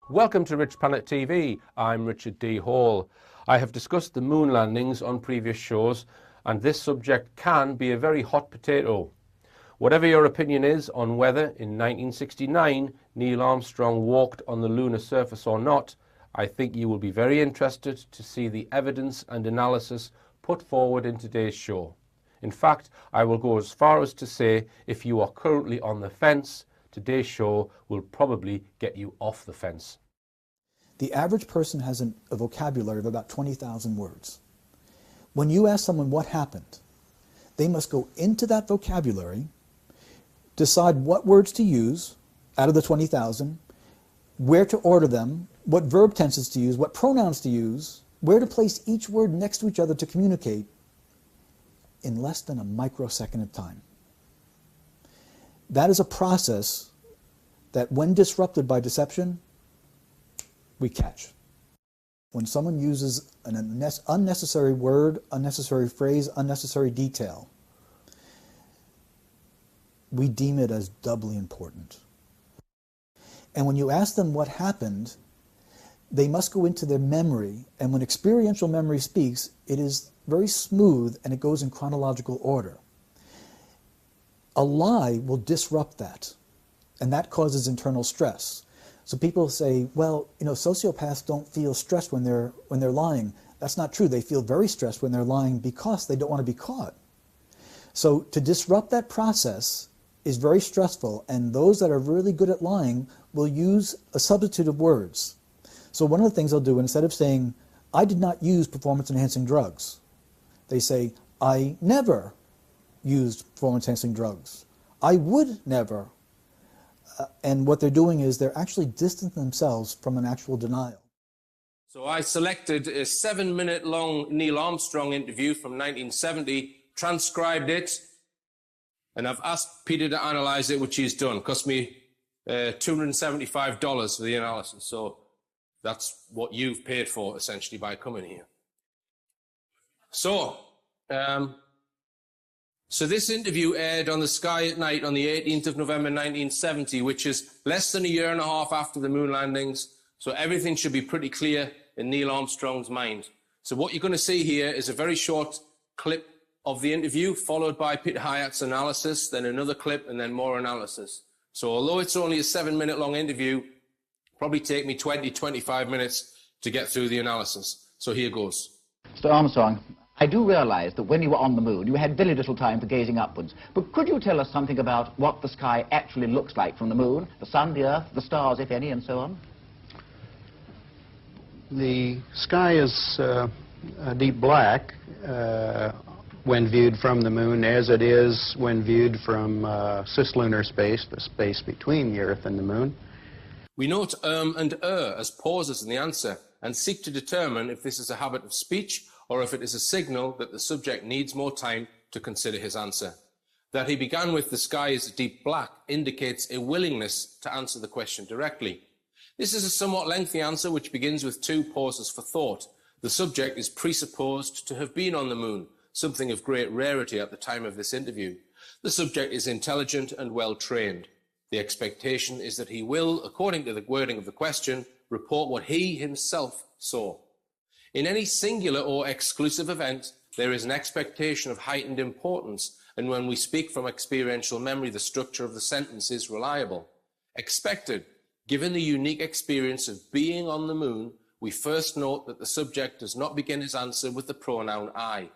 Welcome to Rich Planet TV. I'm Richard D. Hall. I have discussed the moon landings on previous shows, and this subject can be a very hot potato. Whatever your opinion is on whether in 1969 Neil Armstrong walked on the lunar surface or not, I think you will be very interested to see the evidence and analysis put forward in today's show. In fact, I will go as far as to say if you are currently on the fence, today's show will probably get you off the fence. The average person has a vocabulary of about 20,000 words. When you ask someone what happened, they must go into that vocabulary, decide what words to use out of the 20,000, where to order them, what verb tenses to use, what pronouns to use, where to place each word next to each other to communicate in less than a microsecond of time. That is a process that, when disrupted by deception, we catch. When someone uses an unnecessary word, unnecessary phrase, unnecessary detail, we deem it as doubly important. And when you ask them what happened, they must go into their memory, and when experiential memory speaks, it is very smooth and it goes in chronological order. A lie will disrupt that, and that causes internal stress. So people say, well, sociopaths don't feel stressed when they're lying. That's not true. They feel very stressed when they're lying because they don't want to be caught. So to disrupt that process is very stressful, and those that are really good at lying will use a substitute of words. So one of the things they'll do, instead of saying, I did not use performance-enhancing drugs, they say, I never used performance-enhancing drugs. I would never. And what they're doing is they're actually distancing themselves from an actual denial. So I selected a 7-minute long Neil Armstrong interview from 1970, transcribed it, and I've asked Peter to analyze it, which he's done. It cost me $275 for the analysis. So that's what you've paid for, essentially, by coming here. So this interview aired on the Sky at Night on the 18th of November 1970, which is less than a year and a half after the moon landings. So everything should be pretty clear in Neil Armstrong's mind. So what you're going to see here is a very short clip of the interview, followed by Peter Hyatt's analysis, then another clip, and then more analysis. So although it's only a 7-minute long interview, probably take me 20-25 minutes to get through the analysis. So here goes. Mr. Armstrong, I do realize that when you were on the moon, you had very little time for gazing upwards. But could you tell us something about what the sky actually looks like from the moon, the sun, the earth, the stars, if any, and so on? The sky is a deep black when viewed from the moon, as it is when viewed from cislunar space, the space between the Earth and the moon. We note and as pauses in the answer and seek to determine if this is a habit of speech or if it is a signal that the subject needs more time to consider his answer. That he began with the sky is deep black indicates a willingness to answer the question directly. This is a somewhat lengthy answer which begins with 2 pauses for thought. The subject is presupposed to have been on the moon, something of great rarity at the time of this interview. The subject is intelligent and well trained. The expectation is that he will, according to the wording of the question, report what he himself saw. In any singular or exclusive event, there is an expectation of heightened importance, and when we speak from experiential memory, the structure of the sentence is reliable. Expected. Given the unique experience of being on the moon, we first note that the subject does not begin his answer with the pronoun I.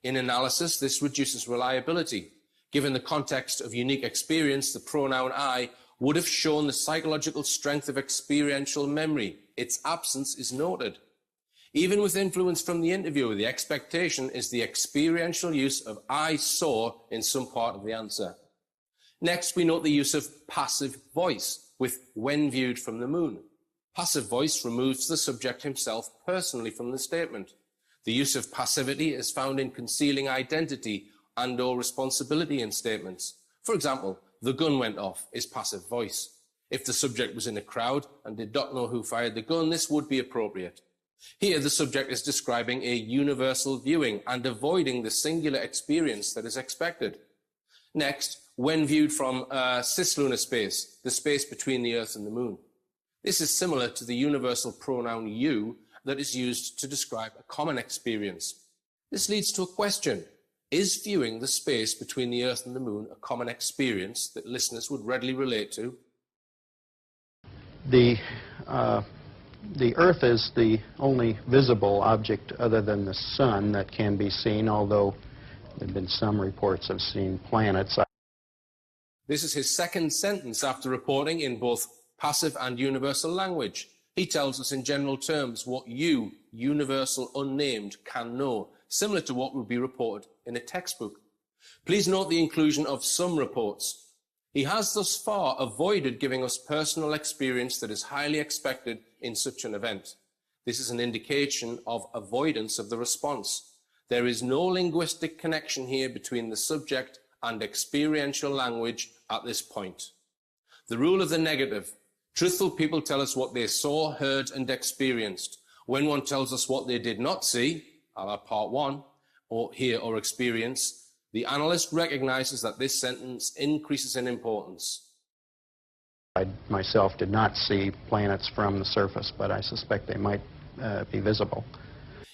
In analysis, this reduces reliability. Given the context of unique experience, the pronoun I would have shown the psychological strength of experiential memory. Its absence is noted. Even with influence from the interviewer, the expectation is the experiential use of I saw in some part of the answer. Next, we note the use of passive voice with when viewed from the moon. Passive voice removes the subject himself personally from the statement. The use of passivity is found in concealing identity and/or responsibility in statements. For example, the gun went off is passive voice. If the subject was in a crowd and did not know who fired the gun, this would be appropriate. Here, the subject is describing a universal viewing and avoiding the singular experience that is expected. Next, when viewed from cislunar space, the space between the Earth and the Moon. This is similar to the universal pronoun you that is used to describe a common experience. This leads to a question. Is viewing the space between the Earth and the Moon a common experience that listeners would readily relate to? The Earth is the only visible object other than the Sun that can be seen, although there have been some reports of seeing planets. This is his second sentence after reporting in both passive and universal language. He tells us in general terms what you, universal unnamed, can know, similar to what would be reported in a textbook. Please note the inclusion of some reports. He has thus far avoided giving us personal experience that is highly expected in such an event. This is an indication of avoidance of the response. There is no linguistic connection here between the subject and experiential language at this point. The rule of the negative. Truthful people tell us what they saw, heard, and experienced. When one tells us what they did not see, a la part 1, or hear or experience, the analyst recognizes that this sentence increases in importance. I myself did not see planets from the surface, but I suspect they might be visible.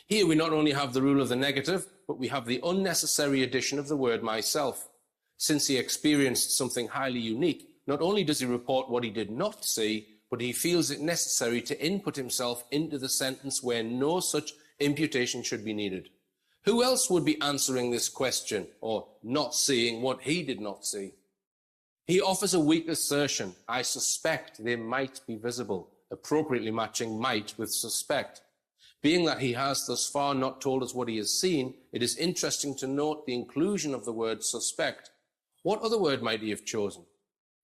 Here we not only have the rule of the negative, but we have the unnecessary addition of the word myself. Since he experienced something highly unique, not only does he report what he did not see, but he feels it necessary to input himself into the sentence where no such imputation should be needed. Who else would be answering this question, or not seeing what he did not see? He offers a weak assertion, I suspect they might be visible, appropriately matching might with suspect. Being that he has thus far not told us what he has seen, it is interesting to note the inclusion of the word suspect. What other word might he have chosen?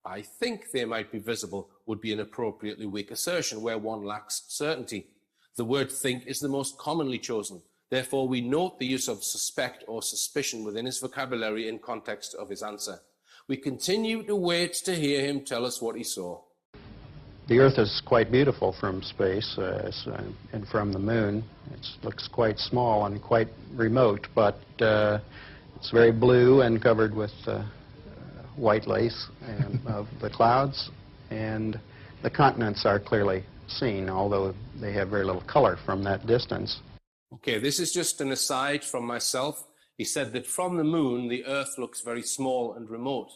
I think they might be visible would be an appropriately weak assertion where one lacks certainty. The word think is the most commonly chosen. Therefore, we note the use of suspect or suspicion within his vocabulary in context of his answer. We continue to wait to hear him tell us what he saw. The Earth is quite beautiful from space and from the Moon. It looks quite small and quite remote, but it's very blue and covered with white lace of the clouds, and the continents are clearly seen, although they have very little color from that distance. Okay, this is just an aside from myself. He said that from the Moon, the Earth looks very small and remote.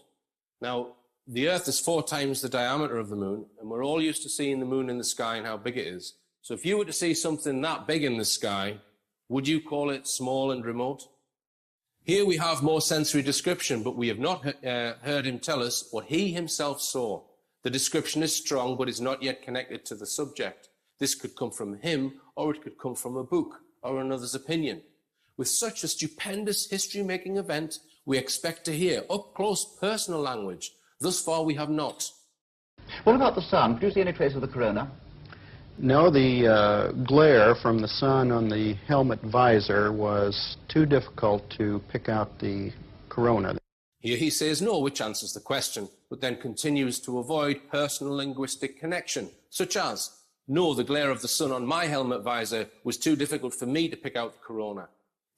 Now, the Earth is 4 times the diameter of the Moon, and we're all used to seeing the Moon in the sky and how big it is. So if you were to see something that big in the sky, would you call it small and remote? Here we have more sensory description, but we have not heard him tell us what he himself saw. The description is strong, but is not yet connected to the subject. This could come from him, or it could come from a book, or another's opinion. With such a stupendous history-making event, we expect to hear up-close personal language. Thus far, we have not. What about the sun? Could you see any trace of the corona? No, the glare from the sun on the helmet visor was too difficult to pick out the corona. Here he says no, which answers the question, but then continues to avoid personal linguistic connection, such as, no, the glare of the sun on my helmet visor was too difficult for me to pick out the corona.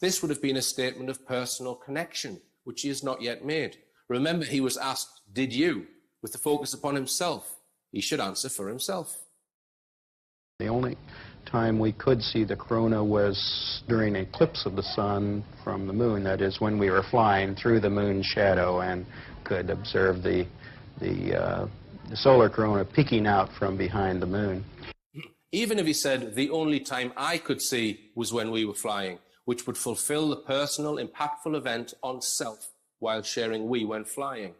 This would have been a statement of personal connection, which he has not yet made. Remember, he was asked, did you? With the focus upon himself. He should answer for himself. The only time we could see the corona was during an eclipse of the sun from the moon. That is, when we were flying through the moon's shadow and could observe the solar corona peeking out from behind the moon. Even if he said the only time I could see was when we were flying, which would fulfill the personal, impactful event on self while sharing we when flying.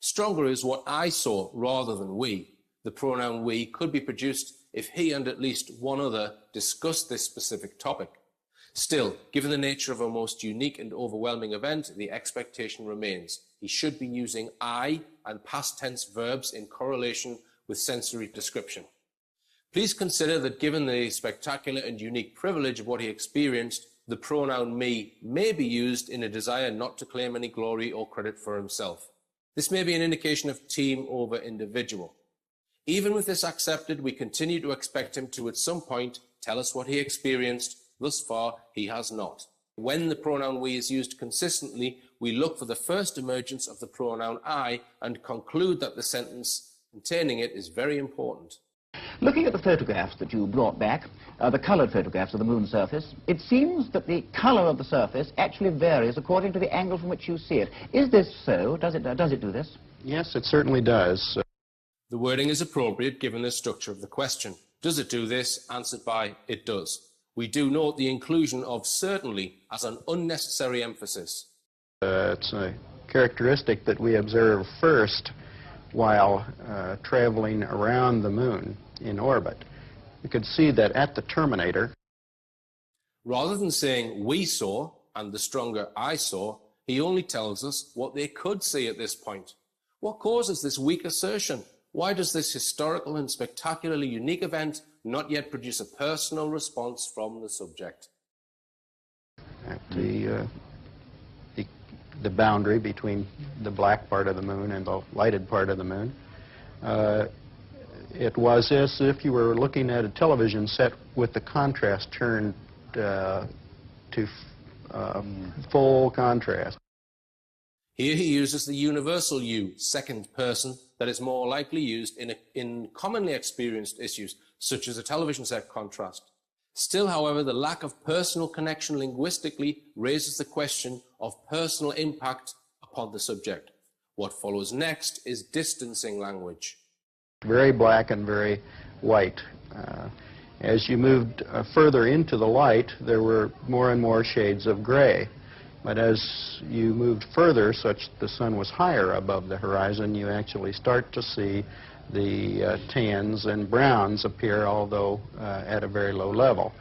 Stronger is what I saw rather than we. The pronoun we could be produced if he and at least one other discussed this specific topic. Still, given the nature of a most unique and overwhelming event, the expectation remains. He should be using I and past tense verbs in correlation with sensory description. Please consider that given the spectacular and unique privilege of what he experienced, the pronoun me may be used in a desire not to claim any glory or credit for himself. This may be an indication of team over individual. Even with this accepted, we continue to expect him to at some point tell us what he experienced. Thus far, he has not. When the pronoun we is used consistently, we look for the first emergence of the pronoun I and conclude that the sentence containing it is very important. Looking at the photographs that you brought back, the coloured photographs of the moon's surface, it seems that the colour of the surface actually varies according to the angle from which you see it. Is this so? Does it do this? Yes, it certainly does. The wording is appropriate given the structure of the question. Does it do this? Answered by, it does. We do note the inclusion of certainly as an unnecessary emphasis. It's a characteristic that we observe first while traveling around the moon in orbit. You could see that at the terminator. Rather than saying we saw and the stronger I saw, he only tells us what they could see at this point. What causes this weak assertion? Why does this historical and spectacularly unique event not yet produce a personal response from the subject? At the boundary between the black part of the moon and the lighted part of the moon, it was as if you were looking at a television set with the contrast turned to full contrast. Here he uses the universal you, second person, that is more likely used in commonly experienced issues, such as a television set contrast. Still, however, the lack of personal connection linguistically raises the question of personal impact upon the subject. What follows next is distancing language. Very black and very white. As you moved further into the light, there were more and more shades of gray. But as you moved further, such the sun was higher above the horizon, you actually start to see the tans and browns appear, although at a very low level.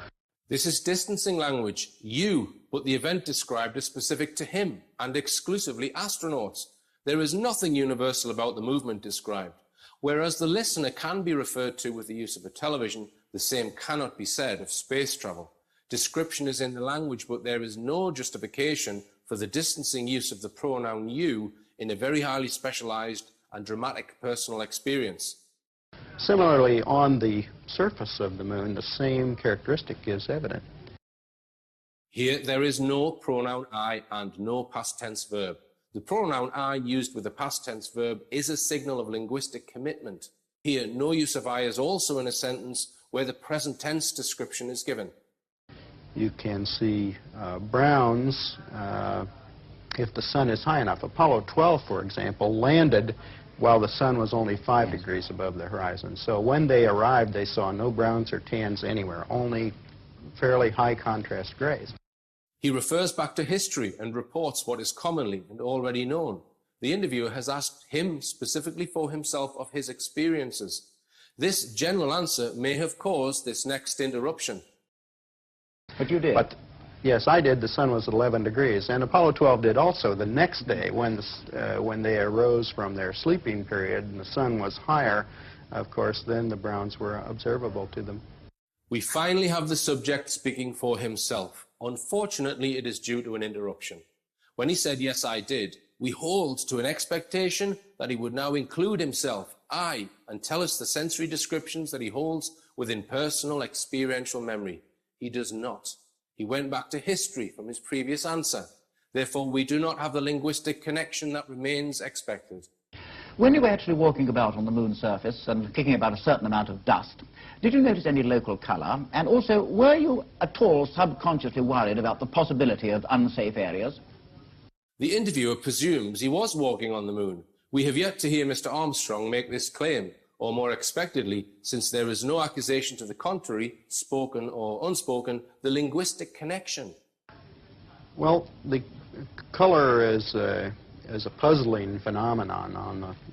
This is distancing language. You, but the event described is specific to him and exclusively astronauts. There is nothing universal about the movement described. Whereas the listener can be referred to with the use of a television, the same cannot be said of space travel. Description is in the language, but there is no justification for the distancing use of the pronoun you in a very highly specialized and dramatic personal experience. Similarly, on the surface of the moon, the same characteristic is evident. Here, there is no pronoun I and no past tense verb. The pronoun I used with the past tense verb is a signal of linguistic commitment. Here, no use of I is also in a sentence where the present tense description is given. You can see browns if the sun is high enough. Apollo 12, for example, landed while the sun was only 5 degrees above the horizon. So when they arrived, they saw no browns or tans anywhere, only fairly high contrast grays. He refers back to history and reports what is commonly and already known. The interviewer has asked him specifically for himself of his experiences. This general answer may have caused this next interruption. But you did. But, yes, I did. The sun was at 11 degrees. And Apollo 12 did also the next day when they arose from their sleeping period and the sun was higher. Of course, then the browns were observable to them. We finally have the subject speaking for himself. Unfortunately, it is due to an interruption. When he said, yes, I did, we hold to an expectation that he would now include himself, I, and tell us the sensory descriptions that he holds within personal experiential memory. He does not. He went back to history from his previous answer. Therefore, we do not have the linguistic connection that remains expected. When you were actually walking about on the moon's surface and kicking about a certain amount of dust, did you notice any local colour? And also, were you at all subconsciously worried about the possibility of unsafe areas? The interviewer presumes he was walking on the moon. We have yet to hear Mr. Armstrong make this claim, or more expectedly, since there is no accusation to the contrary, spoken or unspoken, the linguistic connection. Well, the color is a puzzling phenomenon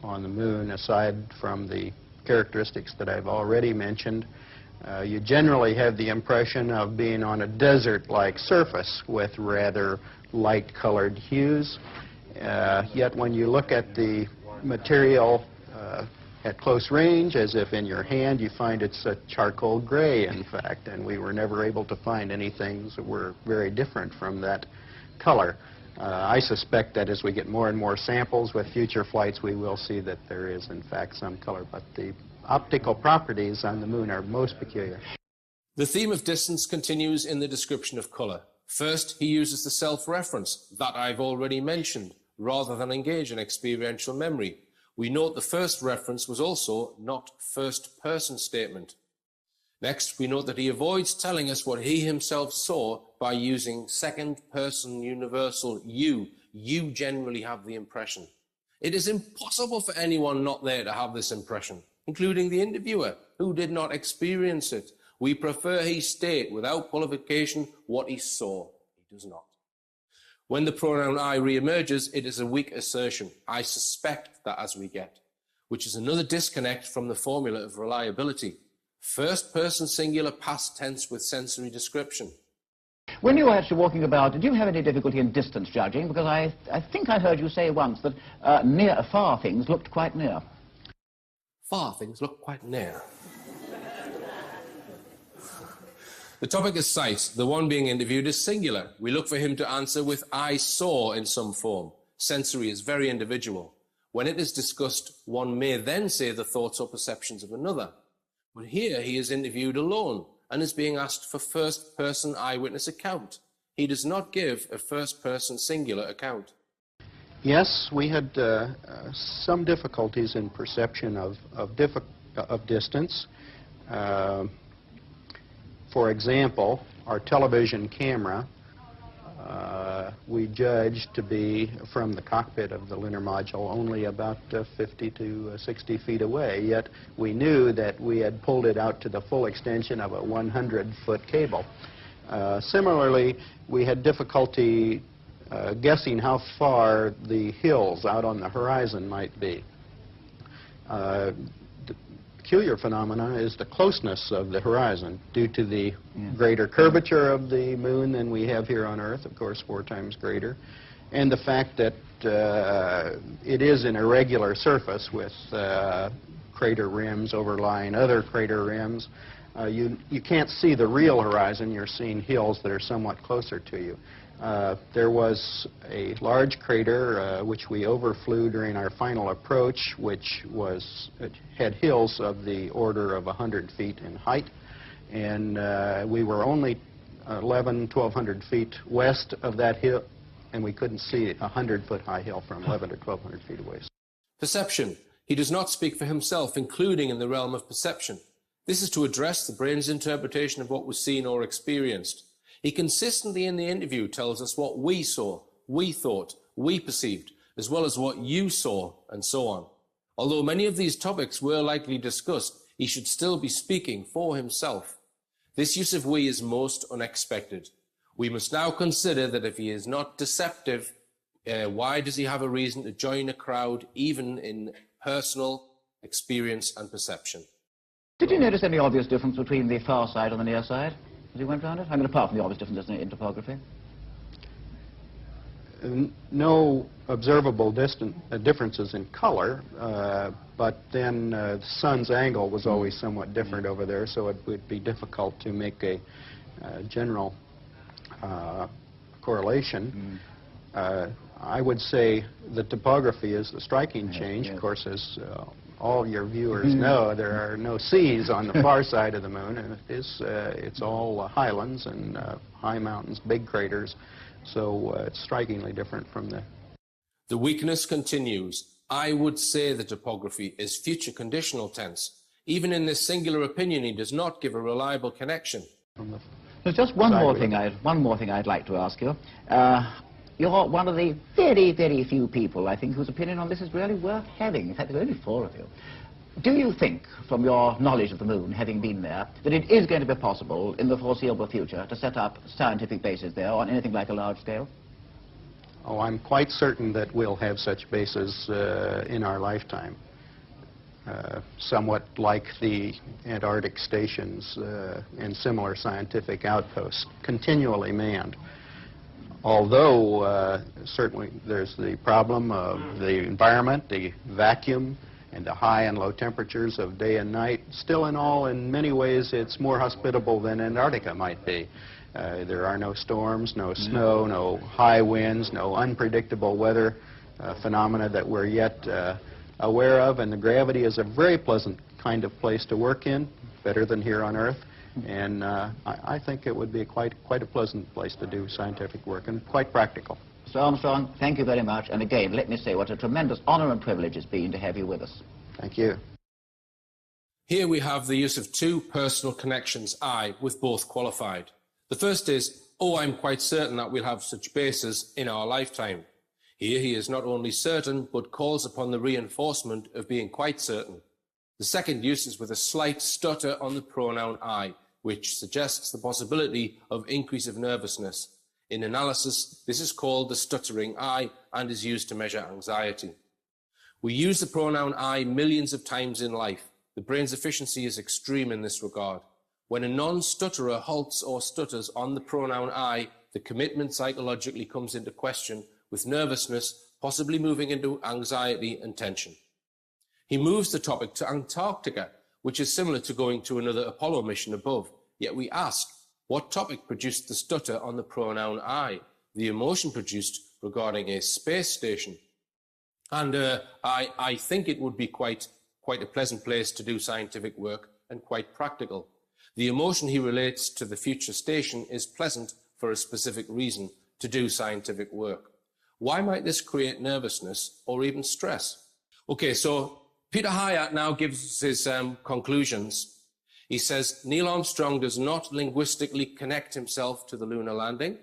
on the moon, aside from the characteristics that I've already mentioned. You generally have the impression of being on a desert-like surface with rather light-colored hues. Yet when you look at the material at close range, as if in your hand, you find it's a charcoal gray, in fact, and we were never able to find any things that were very different from that color. I suspect that as we get more and more samples with future flights, we will see that there is, in fact, some color, but the optical properties on the moon are most peculiar. The theme of distance continues in the description of color. First, he uses the self-reference that I've already mentioned, rather than engage in experiential memory. We note the first reference was also not first-person statement. Next, we note that he avoids telling us what he himself saw by using second-person universal you. You generally have the impression. It is impossible for anyone not there to have this impression, including the interviewer, who did not experience it. We prefer he state without qualification what he saw. He does not. When the pronoun I re-emerges, it is a weak assertion. I suspect that as we get, which is another disconnect from the formula of reliability. First person singular past tense with sensory description. When you were actually walking about, did you have any difficulty in distance judging? Because I think I heard you say once that far things looked quite near. Far things look quite near. The topic is sight. The one being interviewed is singular. We look for him to answer with I saw in some form. Sensory is very individual. When it is discussed, one may then say the thoughts or perceptions of another. But here he is interviewed alone and is being asked for first-person eyewitness account. He does not give a first-person singular account. Yes, we had some difficulties in perception of distance. For example, our television camera, we judged to be from the cockpit of the lunar module only about 50 to 60 feet away, yet we knew that we had pulled it out to the full extension of a 100-foot cable. Similarly, we had difficulty guessing how far the hills out on the horizon might be. Peculiar phenomena is the closeness of the horizon due to the greater curvature of the moon than we have here on Earth, of course 4 times greater, and the fact that it is an irregular surface with crater rims overlying other crater rims. You can't see the real horizon. You're seeing hills that are somewhat closer to you. There was a large crater which we overflew during our final approach, which had hills of the order of 100 feet in height, and we were only 1,100 feet west of that hill, and we couldn't see a 100-foot high hill from 1,100 to 1,200 feet away. Perception. He does not speak for himself, including in the realm of perception. This is to address the brain's interpretation of what was seen or experienced. He consistently in the interview tells us what we saw, we thought, we perceived, as well as what you saw, and so on. Although many of these topics were likely discussed, he should still be speaking for himself. This use of we is most unexpected. We must now consider that if he is not deceptive, why does he have a reason to join a crowd, even in personal experience and perception? Did you notice any obvious difference between the far side and the near side as you went around it? I mean, apart from the obvious differences in topography. No observable differences in color, but then the sun's angle was always somewhat different over there, so it would be difficult to make a general correlation. I would say the topography is the striking change. Of course, as all your viewers know, there are no seas on the far side of the moon, and it's all highlands and high mountains, big craters, so it's strikingly different from the... The weakness continues. I would say the topography is future conditional tense. Even in this singular opinion, he does not give a reliable connection. There's just one more thing I'd like to ask you. You're one of the very, very few people, I think, whose opinion on this is really worth having. In fact, there are only 4 of you. Do you think, from your knowledge of the moon, having been there, that it is going to be possible in the foreseeable future to set up scientific bases there on anything like a large scale? Oh, I'm quite certain that we'll have such bases in our lifetime. Somewhat like the Antarctic stations and similar scientific outposts, continually manned. Although certainly there's the problem of the environment, the vacuum, and the high and low temperatures of day and night. Still in all, in many ways, it's more hospitable than Antarctica might be. There are no storms, no snow, no high winds, no unpredictable weather phenomena that we're yet aware of, and the gravity is a very pleasant kind of place to work in, better than here on Earth. And I think it would be quite a pleasant place to do scientific work, and quite practical. Sir Armstrong, thank you very much. And again, let me say what a tremendous honour and privilege it's been to have you with us. Thank you. Here we have the use of two personal connections, I, with both qualified. The first is, oh, I'm quite certain that we'll have such bases in our lifetime. Here he is not only certain, but calls upon the reinforcement of being quite certain. The second use is with a slight stutter on the pronoun I, which suggests the possibility of increase of nervousness. In analysis, this is called the stuttering I and is used to measure anxiety. We use the pronoun I millions of times in life. The brain's efficiency is extreme in this regard. When a non-stutterer halts or stutters on the pronoun I, the commitment psychologically comes into question, with nervousness possibly moving into anxiety and tension. He moves the topic to Antarctica, which is similar to going to another Apollo mission above. Yet we ask, what topic produced the stutter on the pronoun I, the emotion produced regarding a space station? And I think it would be quite a pleasant place to do scientific work and quite practical. The emotion he relates to the future station is pleasant for a specific reason, to do scientific work. Why might this create nervousness or even stress? Okay, so Peter Hyatt now gives his conclusions. He says, Neil Armstrong does not linguistically connect himself to the lunar landing.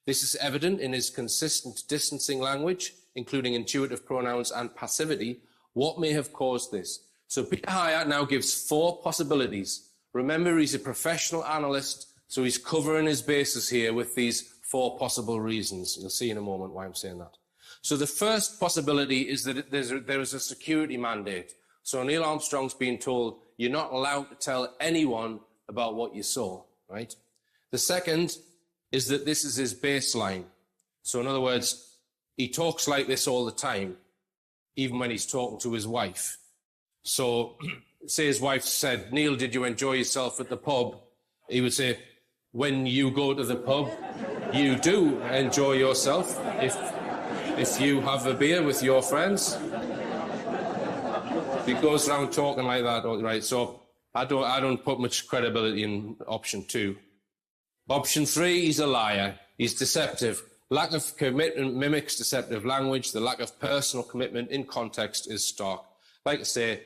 This is evident in his consistent distancing language, including intuitive pronouns and passivity. What may have caused this? So Peter Hyatt now gives 4 possibilities. Remember, he's a professional analyst, so he's covering his bases here with these 4 possible reasons. You'll see in a moment why I'm saying that. So the first possibility is that there is a security mandate. So Neil Armstrong's been told, you're not allowed to tell anyone about what you saw, right? The second is that this is his baseline. So in other words, he talks like this all the time, even when he's talking to his wife. So say his wife said, Neil, did you enjoy yourself at the pub? He would say, when you go to the pub, you do enjoy yourself if you have a beer with your friends. He goes around talking like that, right? So I don't put much credibility in option 2. Option 3, he's a liar. He's deceptive. Lack of commitment mimics deceptive language. The lack of personal commitment in context is stark. Like I say,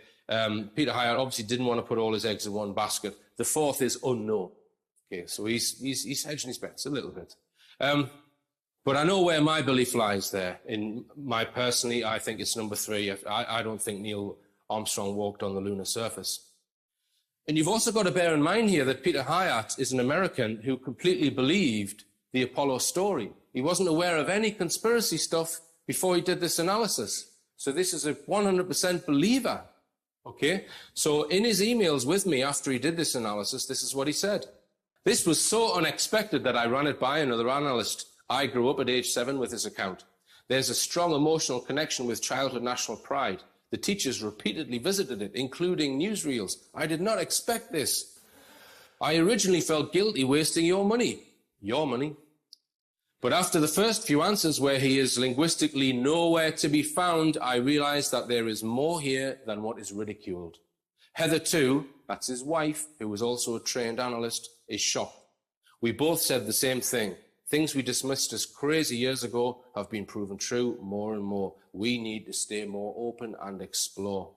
Peter Hyatt obviously didn't want to put all his eggs in one basket. The 4th is unknown. Okay, so he's hedging his bets a little bit. But I know where my belief lies there. Personally, I think it's number 3. I don't think Neil Armstrong walked on the lunar surface. And you've also got to bear in mind here that Peter Hyatt is an American who completely believed the Apollo story. He wasn't aware of any conspiracy stuff before he did this analysis. So this is a 100% believer. Okay? So in his emails with me after he did this analysis, this is what he said. This was so unexpected that I ran it by another analyst. I grew up at age 7 with his account. There's a strong emotional connection with childhood national pride. The teachers repeatedly visited it, including newsreels. I did not expect this. I originally felt guilty wasting your money. Your money. But after the first few answers where he is linguistically nowhere to be found, I realized that there is more here than what is ridiculed. Heather, too, that's his wife, who was also a trained analyst, is shocked. We both said the same thing. Things we dismissed as crazy years ago have been proven true more and more. We need to stay more open and explore.